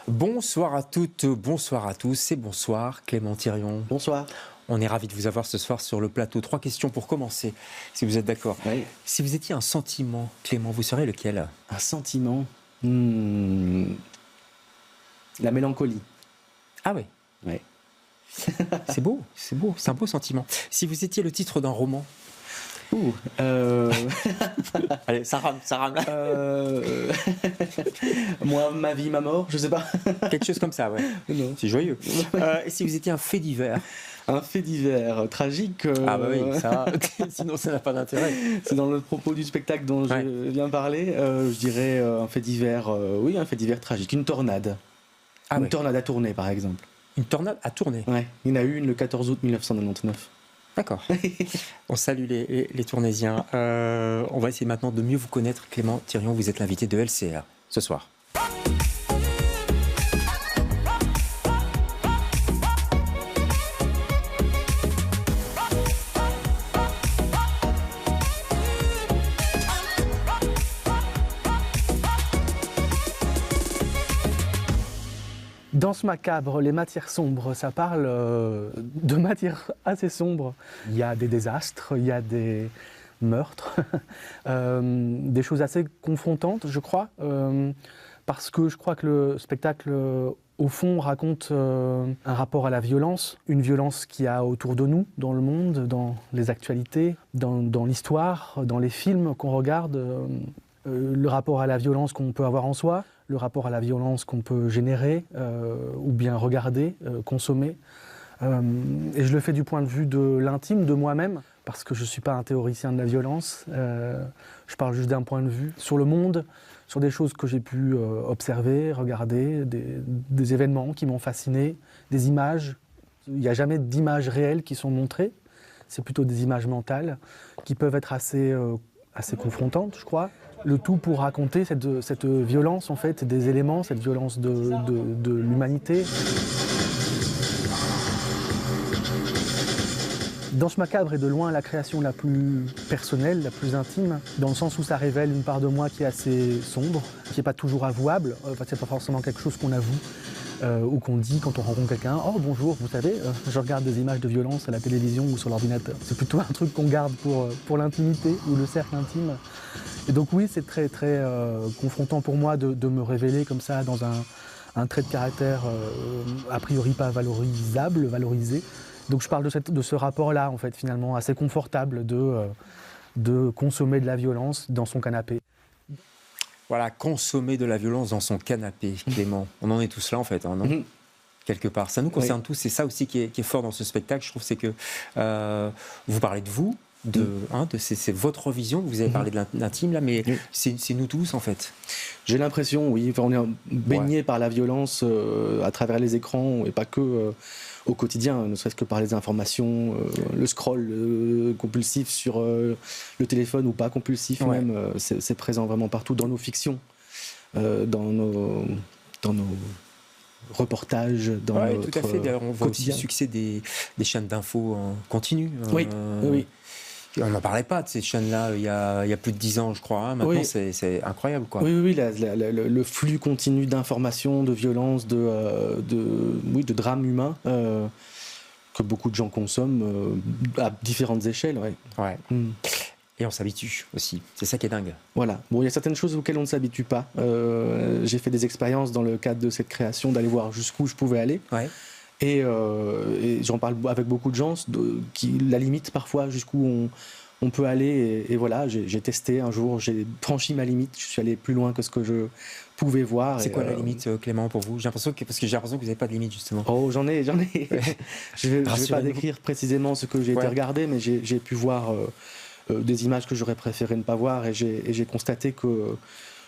Bonsoir à toutes, bonsoir à tous et bonsoir Clément Thirion. Bonsoir. On est ravis de vous avoir ce soir sur le plateau. 3 questions pour commencer, si vous êtes d'accord. Oui. Si vous étiez un sentiment, Clément, vous seriez lequel? Un sentiment. La mélancolie. Ah oui, Ouais. c'est beau, c'est un beau sentiment. Si vous étiez le titre d'un roman? Allez, ça rame là. Moi, ma vie, ma mort, je sais pas. Quelque chose comme ça, ouais. Non. C'est joyeux. Et si vous étiez un fait divers? Un fait divers tragique. Ah bah oui, ça, sinon ça n'a pas d'intérêt. C'est dans le propos du spectacle dont je viens parler. Je dirais un fait divers, oui, un fait divers tragique. Une tornade. Une tornade à tourner, par exemple. Une tornade à tourner? Ouais, il y en a eu une le 14 août 1999. D'accord. On salue les Tournaisiens. On va essayer maintenant de mieux vous connaître. Clément Thirion, vous êtes l'invité de LCR ce soir. Danse macabre, les matières sombres, ça parle de matières assez sombres. Il y a des désastres, il y a des meurtres, des choses assez confrontantes, je crois, parce que je crois que le spectacle, au fond, raconte un rapport à la violence, une violence qu'il y a autour de nous, dans le monde, dans les actualités, dans l'histoire, dans les films qu'on regarde, le rapport à la violence qu'on peut avoir en soi, le rapport à la violence qu'on peut générer ou bien regarder, consommer. Et je le fais du point de vue de l'intime, de moi-même, parce que je ne suis pas un théoricien de la violence. Je parle juste d'un point de vue sur le monde, sur des choses que j'ai pu observer, regarder, des événements qui m'ont fasciné, des images. Il n'y a jamais d'images réelles qui sont montrées, c'est plutôt des images mentales qui peuvent être assez confrontantes, je crois. Le tout pour raconter cette violence, en fait, des éléments, cette violence de l'humanité. Danse macabre est de loin la création la plus personnelle, la plus intime, dans le sens où ça révèle une part de moi qui est assez sombre, qui n'est pas toujours avouable. C'est pas forcément quelque chose qu'on avoue ou qu'on dit quand on rencontre quelqu'un. « Oh bonjour, vous savez, je regarde des images de violence à la télévision ou sur l'ordinateur. » C'est plutôt un truc qu'on garde pour l'intimité ou le cercle intime. Et donc oui, c'est très très confrontant pour moi de me révéler comme ça dans un trait de caractère a priori pas valorisé. Donc je parle de ce rapport-là, en fait, finalement, assez confortable de consommer de la violence dans son canapé. Voilà, consommer de la violence dans son canapé, Clément. On en est tous là, en fait, hein, non? Quelque part. Ça nous concerne tous. C'est ça aussi qui est fort dans ce spectacle, je trouve, c'est que vous parlez de vous, c'est votre vision, vous avez parlé de l'intime, là, mais c'est nous tous, en fait. J'ai l'impression, oui, on est baigné par la violence à travers les écrans, et pas que au quotidien, ne serait-ce que par les informations, le scroll compulsif sur le téléphone ou pas compulsif même, c'est présent vraiment partout dans nos fictions, dans nos reportages, dans notre tout à fait. D'ailleurs, on voit aussi quotidien. le succès des chaînes d'infos en continu. Oui. On n'en parlait pas de ces chaînes-là il y a plus de 10 ans, je crois. Hein. Maintenant, c'est incroyable, quoi. Oui, le flux continu d'informations, de violences, de drames humains que beaucoup de gens consomment à différentes échelles. Ouais. Et on s'habitue aussi. C'est ça qui est dingue. Voilà. Bon, il y a certaines choses auxquelles on ne s'habitue pas. J'ai fait des expériences dans le cadre de cette création d'aller voir jusqu'où je pouvais aller. Ouais. Et j'en parle avec beaucoup de gens qui la limitent parfois jusqu'où on peut aller. Et voilà, j'ai testé un jour, j'ai franchi ma limite. Je suis allé plus loin que ce que je pouvais voir. C'est quoi la limite, Clément, pour vous? Parce que j'ai l'impression que vous n'avez pas de limite, justement. Oh, j'en ai. Je ne vais pas décrire précisément ce que j'ai été regarder, mais j'ai pu voir des images que j'aurais préféré ne pas voir. Et j'ai constaté que,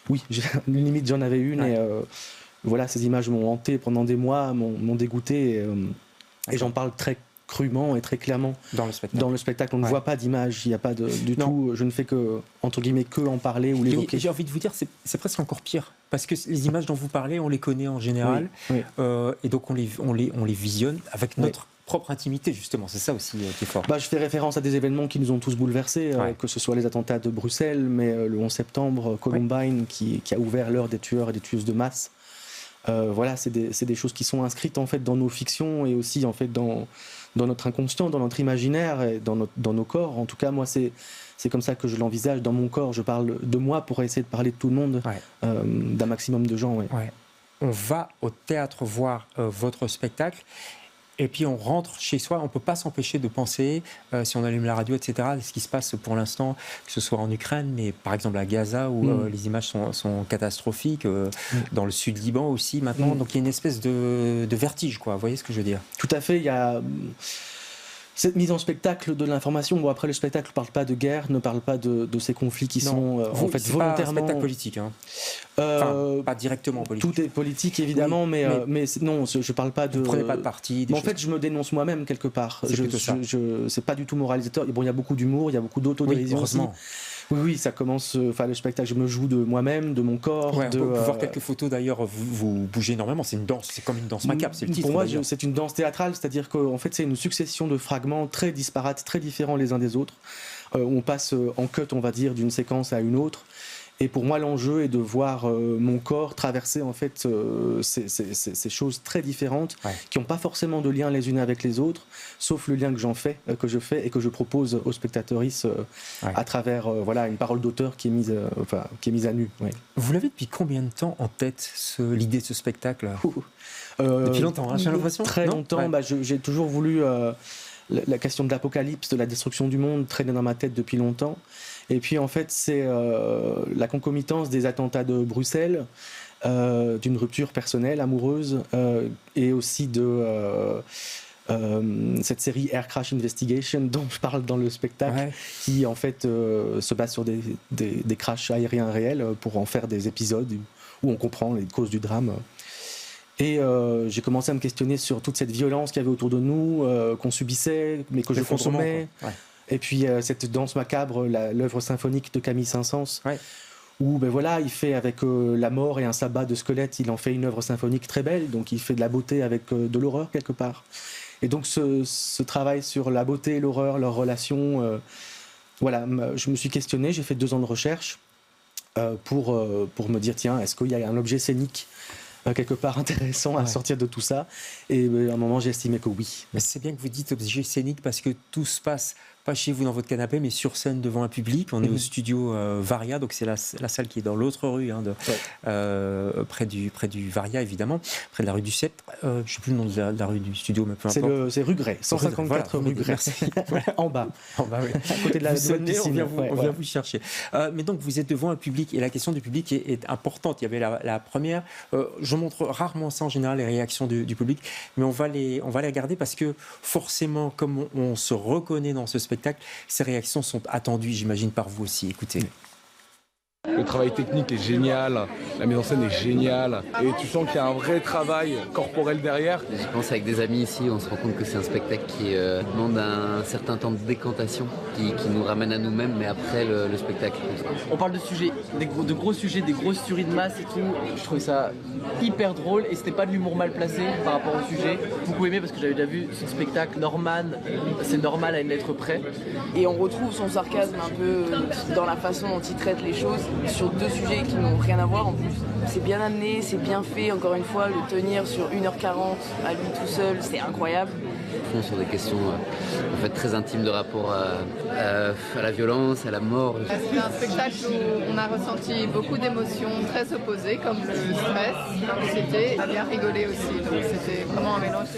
oui, limite j'en avais une. Et voilà, ces images m'ont hanté pendant des mois, m'ont dégoûté. Et j'en parle très crûment et très clairement dans le spectacle. On ne voit pas d'image, il n'y a pas du tout. Je ne fais que, entre guillemets, que en parler ou l'évoquer. J'ai envie de vous dire, c'est presque encore pire. Parce que les images dont vous parlez, on les connaît en général. Et donc on les visionne avec notre propre intimité, justement. C'est ça aussi qui est fort. Je fais référence à des événements qui nous ont tous bouleversés, que ce soit les attentats de Bruxelles, mais le 11 septembre, Columbine, qui a ouvert l'heure des tueurs et des tueuses de masse. Voilà, c'est des choses qui sont inscrites en fait dans nos fictions et aussi en fait dans notre inconscient, dans notre imaginaire et dans nos corps. En tout cas, moi, c'est comme ça que je l'envisage. Dans mon corps, je parle de moi pour essayer de parler de tout le monde, d'un maximum de gens. Ouais. Ouais. On va au théâtre voir votre spectacle. Et puis on rentre chez soi, on ne peut pas s'empêcher de penser, si on allume la radio, etc., ce qui se passe pour l'instant, que ce soit en Ukraine, mais par exemple à Gaza, où les images sont catastrophiques, dans le sud Liban aussi maintenant. Donc il y a une espèce de vertige, quoi. Vous voyez ce que je veux dire? Tout à fait, il y a cette mise en spectacle de l'information. Bon, après, le spectacle ne parle pas de guerre, ne parle pas de ces conflits qui sont en fait volontairement... C'est pas un spectacle politique, hein. Enfin, pas directement politique. Tout est politique, évidemment, oui, mais non, je ne parle pas de... Vous ne prenez pas de parti. En fait, je me dénonce moi-même, quelque part. C'est pas du tout moralisateur. Bon, il y a beaucoup d'humour, il y a beaucoup d'autodérision aussi. Oui, ça commence. Enfin, le spectacle, je me joue de moi-même, de mon corps. Ouais, on peut voir quelques photos d'ailleurs. Vous bougez énormément. C'est une danse. C'est comme une danse macabre. C'est le titre. Pour moi, c'est une danse théâtrale, c'est-à-dire qu'en fait, c'est une succession de fragments très disparates, très différents les uns des autres. On passe en cut, on va dire, d'une séquence à une autre. Et pour moi, l'enjeu est de voir mon corps traverser en fait ces choses très différentes qui n'ont pas forcément de lien les unes avec les autres, sauf le lien que je fais et que je propose aux spectateuristes à travers une parole d'auteur qui est mise à nu. Ouais. Vous l'avez depuis combien de temps en tête, l'idée de ce spectacle? Depuis longtemps, j'ai l'impression. Très longtemps. J'ai toujours voulu la question de l'apocalypse, de la destruction du monde traîner dans ma tête depuis longtemps. Et puis en fait, c'est la concomitance des attentats de Bruxelles, d'une rupture personnelle, amoureuse, et aussi de cette série Air Crash Investigation dont je parle dans le spectacle, qui en fait se base sur des crashs aériens réels pour en faire des épisodes où on comprend les causes du drame. Et j'ai commencé à me questionner sur toute cette violence qu'il y avait autour de nous, qu'on subissait, mais que je consommais. Et puis cette danse macabre, l'œuvre symphonique de Camille Saint-Saëns, où il fait avec la mort et un sabbat de squelette, il en fait une œuvre symphonique très belle, donc il fait de la beauté avec de l'horreur quelque part. Et donc ce travail sur la beauté et l'horreur, leur relation, je me suis questionné, j'ai fait 2 ans de recherche pour me dire, tiens, est-ce qu'il y a un objet scénique quelque part intéressant à sortir de tout ça, et à un moment j'ai estimé que oui. Mais c'est bien que vous dites objet scénique parce que tout se passe pas chez vous dans votre canapé mais sur scène devant un public. On est au studio Varia, donc c'est la salle qui est dans l'autre rue, près du Varia évidemment, près de la rue du Sceptre. Je ne sais plus le nom de la rue du studio, mais peu importe. C'est rue Gray, 154 rue Gray. En bas, oui. À côté de la piscine. On vient vous chercher. Mais donc vous êtes devant un public et la question du public est importante. Il y avait la première. Je montre rarement ça en général, les réactions du public, mais on va les regarder parce que forcément, comme on se reconnaît dans ce spectacle, ces réactions sont attendues, j'imagine, par vous aussi. Écoutez. Le travail technique est génial, la mise en scène est géniale, et tu sens qu'il y a un vrai travail corporel derrière. Je pense avec des amis ici, on se rend compte que c'est un spectacle qui demande un certain temps de décantation, qui nous ramène à nous-mêmes, mais après le spectacle. On parle de sujets, de gros sujets, des grosses tueries de masse et tout. Je trouvais ça hyper drôle et c'était pas de l'humour mal placé par rapport au sujet. Beaucoup aimé parce que j'avais déjà vu ce spectacle Norman, c'est normal à une lettre près. Et on retrouve son sarcasme un peu dans la façon dont il traite les choses, sur 2 sujets qui n'ont rien à voir en plus. C'est bien amené, c'est bien fait, encore une fois, le tenir sur 1h40 à lui tout seul, c'est incroyable. Sur des questions en fait, très intimes de rapport à la violence, à la mort. C'est un spectacle où on a ressenti beaucoup d'émotions très opposées, comme le stress, l'anxiété, on a bien rigolé aussi, donc c'était vraiment un mélange.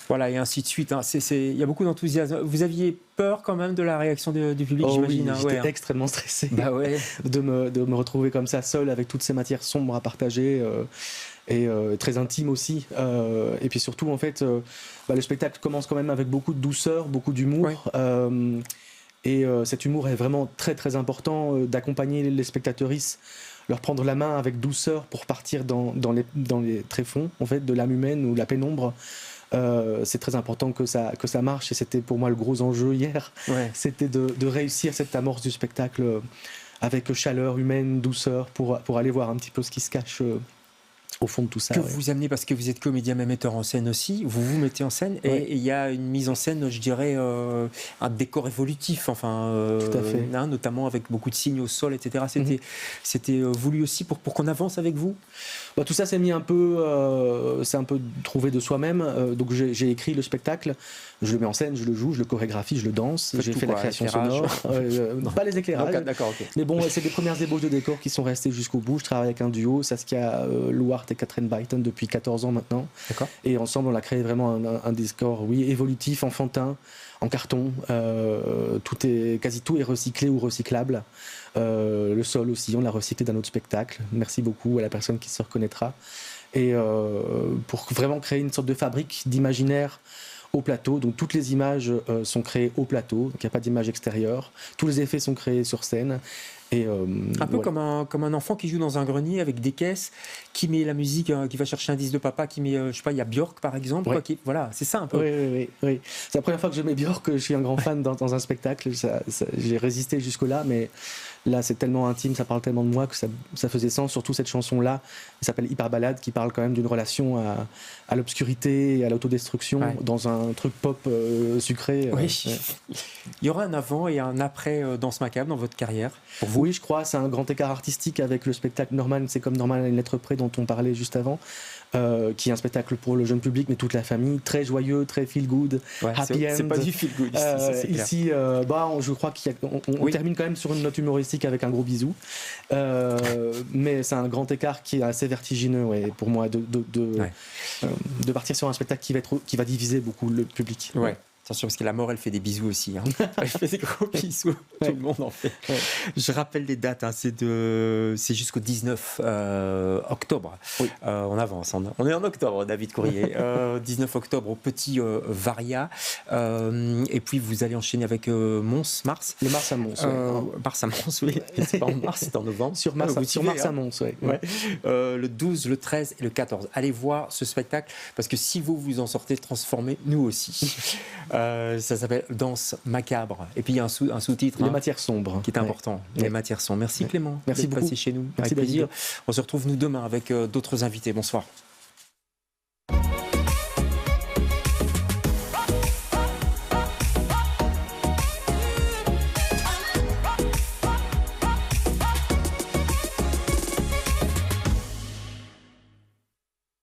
Voilà, et ainsi de suite. Il y a beaucoup d'enthousiasme. Vous aviez peur quand même de la réaction du public, j'imagine. Oui, j'étais extrêmement stressé de me retrouver comme ça, seul, avec toutes ces matières sombres à partager. Et très intime aussi, et puis surtout en fait le spectacle commence quand même avec beaucoup de douceur, beaucoup d'humour, et cet humour est vraiment très très important, d'accompagner les spectateuristes, leur prendre la main avec douceur pour partir dans les tréfonds en fait de l'âme humaine ou la pénombre. C'est très important que ça marche, et c'était pour moi le gros enjeu hier, c'était de réussir cette amorce du spectacle avec chaleur humaine, douceur, pour aller voir un petit peu ce qui se cache au fond de tout ça. Que vous amenez, parce que vous êtes comédien, mais metteur en scène aussi, vous vous mettez en scène, et il y a une mise en scène, je dirais, un décor évolutif, enfin, tout à fait. Notamment avec beaucoup de signes au sol, etc. C'était voulu aussi pour qu'on avance avec vous? Tout ça c'est mis un peu, c'est un peu trouvé de soi-même. Donc j'ai écrit le spectacle, je le mets en scène, je le joue, je le chorégraphie, je le danse. J'ai fait la création sonore, pas les éclairages. D'accord, ok. Mais bon, c'est des premières ébauches de décors qui sont restées jusqu'au bout. Je travaille avec un duo, Saskia Louart et Catherine Byton, depuis 14 ans maintenant. D'accord. Et ensemble, on a créé vraiment un décor, évolutif, enfantin, en carton. Quasi tout est recyclé ou recyclable. Le sol aussi, on l'a recyclé d'un autre spectacle. Merci beaucoup à la personne qui se reconnaîtra. Et pour vraiment créer une sorte de fabrique d'imaginaire au plateau. Donc toutes les images sont créées au plateau, donc il n'y a pas d'image extérieure. Tous les effets sont créés sur scène. Et un peu comme un enfant qui joue dans un grenier avec des caisses, qui met la musique, qui va chercher un disque de papa, qui met, je sais pas, il y a Björk par exemple, voilà, c'est ça un peu. Oui. C'est la première fois que je mets Björk, je suis un grand fan dans un spectacle, j'ai résisté jusque-là, mais là c'est tellement intime, ça parle tellement de moi que ça faisait sens, surtout cette chanson-là, elle s'appelle Hyper Ballade, qui parle quand même d'une relation à l'obscurité et à l'autodestruction dans un truc pop sucré. Il y aura un avant et un après Danse Macabre dans votre carrière, pour vous? Oui, je crois, c'est un grand écart artistique avec le spectacle Norman, c'est comme Norman à une lettre près dont on parlait juste avant, qui est un un pour le jeune public, mais toute la famille, très joyeux, très feel good, happy end. C'est pas du feel good ici. Je crois qu'on termine quand même sur une note humoristique avec un gros bisou, mais c'est un grand écart qui est assez vertigineux pour moi de partir sur un spectacle qui va diviser beaucoup le public. Attention, parce que la mort, elle fait des bisous aussi. Elle fait des gros bisous. Tout le monde en fait. Je rappelle les dates. C'est jusqu'au 19 octobre. On avance. On est en octobre, David Courrier. 19 octobre au Petit Varia. Et puis, vous allez enchaîner avec Mons-Mars. Le Mars à Mons. Mars à Mons, oui. C'est pas en mars, c'est en novembre. Sur Mars à Mons, le 12, le 13 et le 14. Allez voir ce spectacle, parce que si vous en sortez transformés, nous aussi. Ça s'appelle Danse Macabre. Et puis il y a un sous-titre. Les matières sombres. Qui est important. Les matières sombres. Merci Clément. Merci beaucoup. Passé chez nous. Merci avec plaisir. On se retrouve nous demain avec d'autres invités. Bonsoir.